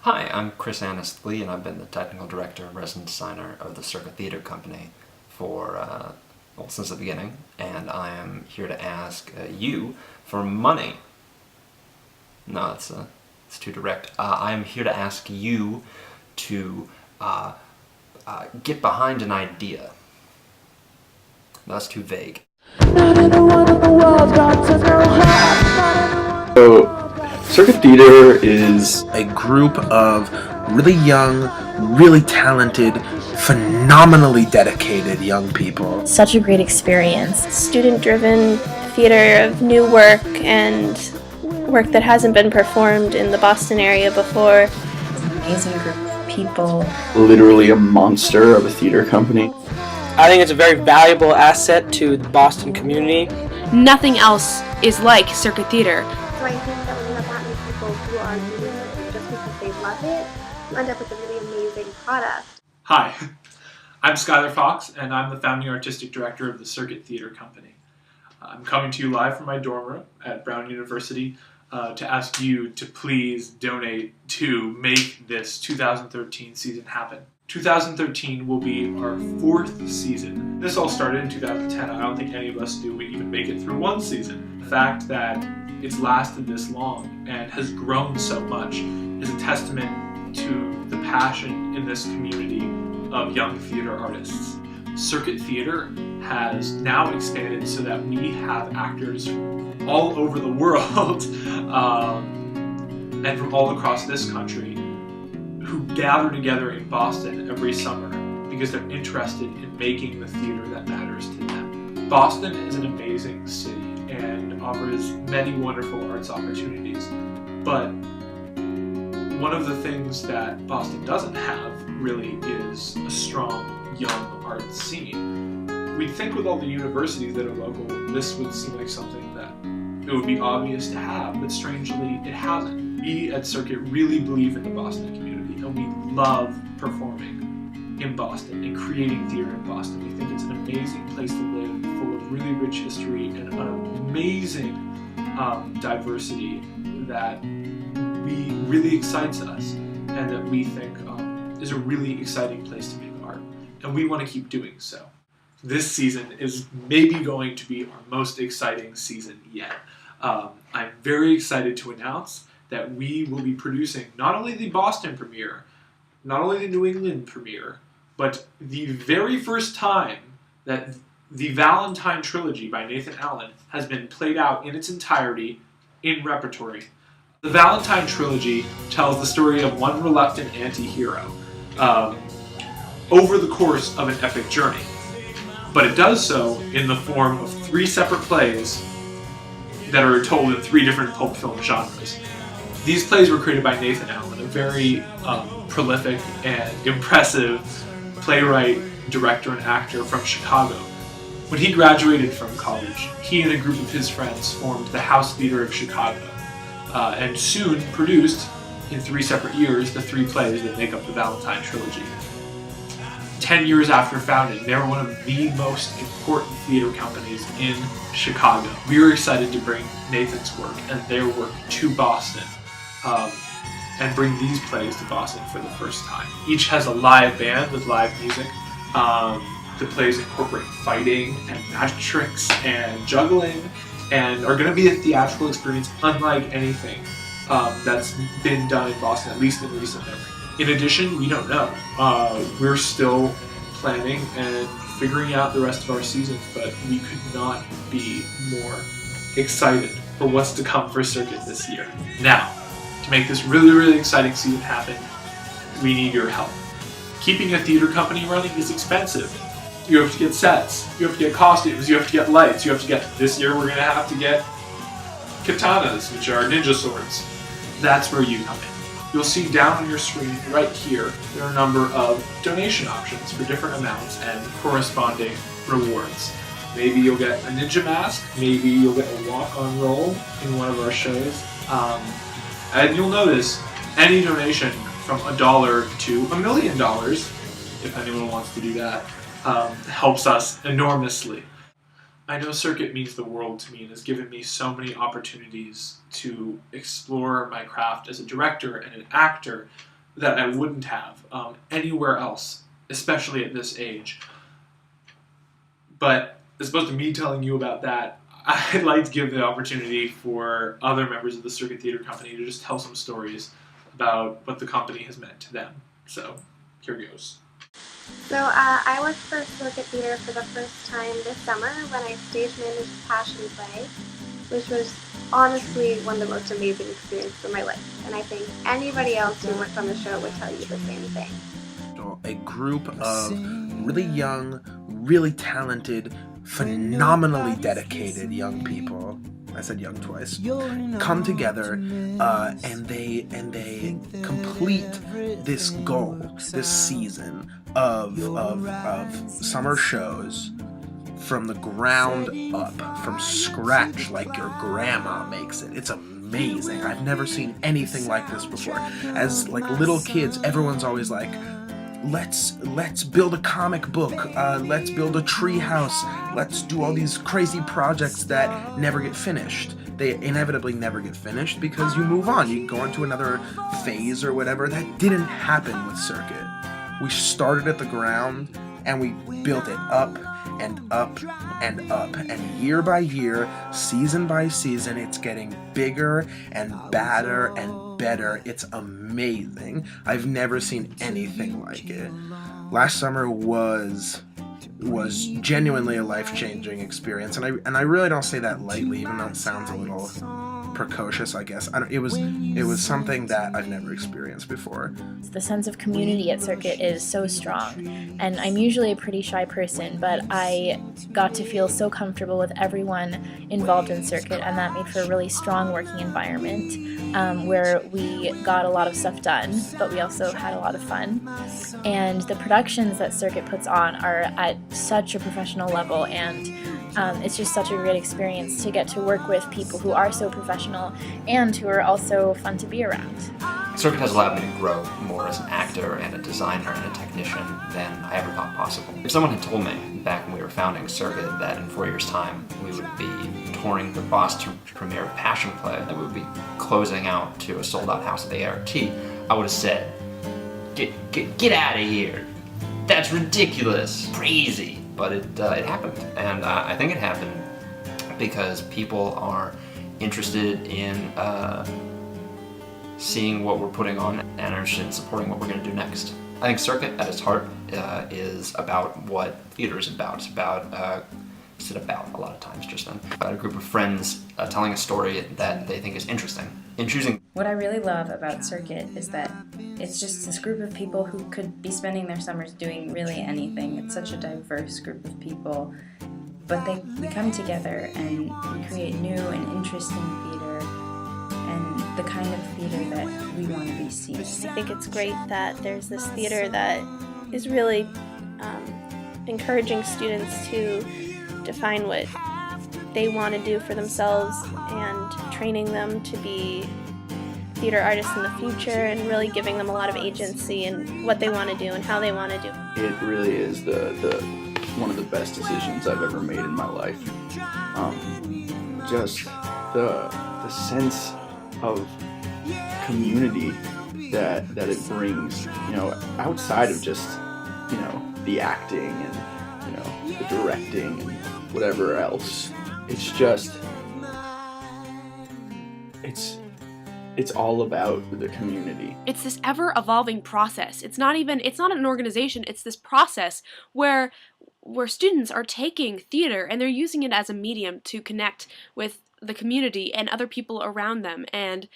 Hi, I'm Chris Annestley, and I've been the Technical Director and Resident Designer of the Circuit Theater Company for, since the beginning, and I am here to ask you for money. No, it's too direct. I am here to ask you to get behind an idea. That's too vague. So, Circuit Theater is a group of really young, really talented, phenomenally dedicated young people. Such a great experience. Student-driven theater of new work and work that hasn't been performed in the Boston area before. It's an amazing group of people. Literally a monster of a theater company. I think it's a very valuable asset to the Boston community. Nothing else is like Circuit Theater. So I think that when you have that many people who are doing it just because they love it, you end up with a really amazing product. Hi, I'm Skylar Fox, and I'm the founding artistic director of the Circuit Theater Company. I'm coming to you live from my dorm room at Brown University to ask you to please donate to make this 2013 season happen. 2013 will be our fourth season. This all started in 2010. I don't think any of us knew we'd even make it through one season. The fact that it's lasted this long and has grown so much is a testament to the passion in this community of young theater artists. Circuit Theater has now expanded so that we have actors from all over the world and from all across this country who gather together in Boston every summer because they're interested in making the theater that matters to them. Boston is an amazing city and offers many wonderful arts opportunities, but one of the things that Boston doesn't have really is a strong young art scene. We'd think with all the universities that are local, this would seem like something that it would be obvious to have, but strangely it hasn't. We at Circuit really believe in the Boston community, and we love performing in Boston and creating theater in Boston. We think it's an amazing place to live, full of really rich history and an amazing diversity that really excites us and that we think is a really exciting place to make art. And we want to keep doing so. This season is maybe going to be our most exciting season yet. I'm very excited to announce that we will be producing not only the Boston premiere, not only the New England premiere, but the very first time that the Valentine trilogy by Nathan Allen has been played out in its entirety in repertory. The Valentine trilogy tells the story of one reluctant anti-hero over the course of an epic journey, but it does so in the form of three separate plays that are told in three different pulp film genres. These plays were created by Nathan Allen, a very prolific and impressive playwright, director, and actor from Chicago. When he graduated from college, he and a group of his friends formed the House Theater of Chicago, and soon produced, in 3 separate years, the 3 plays that make up the Valentine trilogy. 10 years after founding, they're one of the most important theater companies in Chicago. We were excited to bring Nathan's work and their work to Boston, and bring these plays to Boston for the first time. Each has a live band with live music. The plays incorporate fighting and magic tricks and juggling, and are going to be a theatrical experience unlike anything that's been done in Boston, at least in recent memory. In addition, we don't know. We're still planning and figuring out the rest of our season, but we could not be more excited for what's to come for Circuit this year. Now, to make this really exciting season happen, we need your help. Keeping a theater company running is expensive. You have to get sets, you have to get costumes, you have to get lights, you have to get, this year we're going to have to get katanas, which are ninja swords. That's where you come in. You'll see down on your screen right here, there are a number of donation options for different amounts and corresponding rewards. Maybe you'll get a ninja mask, maybe you'll get a walk-on role in one of our shows. And you'll notice any donation from $1 to $1 million, if anyone wants to do that, helps us enormously. I know Circuit means the world to me and has given me so many opportunities to explore my craft as a director and an actor that I wouldn't have anywhere else, especially at this age. But as opposed to me telling you about that, I'd like to give the opportunity for other members of the Circuit Theater Company to just tell some stories about what the company has meant to them. So, here goes. So I worked for Circuit Theater for the first time this summer when I stage managed Passion Play, which was honestly one of the most amazing experiences of my life. And I think anybody else who worked on the show would tell you the same thing. A group of really young, really talented, phenomenally dedicated young people, I said young twice, come together and they complete this goal, this season of summer shows from the ground up, from scratch, like your grandma makes it. It's amazing. I've never seen anything like this before. As like little kids, everyone's always like, let's build a comic book, let's build a tree house, let's do all these crazy projects that never get finished. They inevitably never get finished because you move on, you go into another phase or whatever. That didn't happen with Circuit. We started at the ground and we built it up and up and up, and year by year, season by season, it's getting bigger and badder and better. It's amazing. I've never seen anything like it. Last summer was genuinely a life-changing experience, and I really don't say that lightly, even though it sounds a little precocious, I guess. It was something that I've never experienced before. The sense of community at Circuit is so strong, and I'm usually a pretty shy person, but I got to feel so comfortable with everyone involved in Circuit, and that made for a really strong working environment where we got a lot of stuff done, but we also had a lot of fun. And the productions that Circuit puts on are at such a professional level, and it's just such a great experience to get to work with people who are so professional and who are also fun to be around. Circuit has allowed me to grow more as an actor and a designer and a technician than I ever thought possible. If someone had told me back when we were founding Circuit that in 4 years' time we would be touring the Boston premiere of Passion Play, that we would be closing out to a sold-out house at the ART, I would have said, get out of here. That's ridiculous, crazy. But it happened, and I think it happened because people are interested in seeing what we're putting on and are interested in supporting what we're going to do next. I think Circuit, at its heart, is about what theater is about. It's about a lot of times just then. About a group of friends telling a story that they think is interesting. In choosing. What I really love about Circuit is that it's just this group of people who could be spending their summers doing really anything. It's such a diverse group of people, but we come together and we create new and interesting theater and the kind of theater that we want to be seeing. I think it's great that there's this theater that is really encouraging students to define what they want to do for themselves and training them to be theater artists in the future and really giving them a lot of agency in what they want to do and how they want to do. It really is the one of the best decisions I've ever made in my life. Just the sense of community that it brings, outside of just, the acting and, the directing and whatever else. It's just, it's all about the community. It's this ever-evolving process. It's not an organization, it's this process where students are taking theater and they're using it as a medium to connect with the community and other people around them. And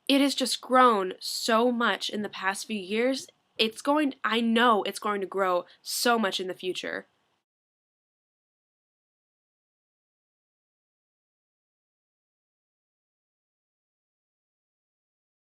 it has just grown so much in the past few years. I know it's going to grow so much in the future.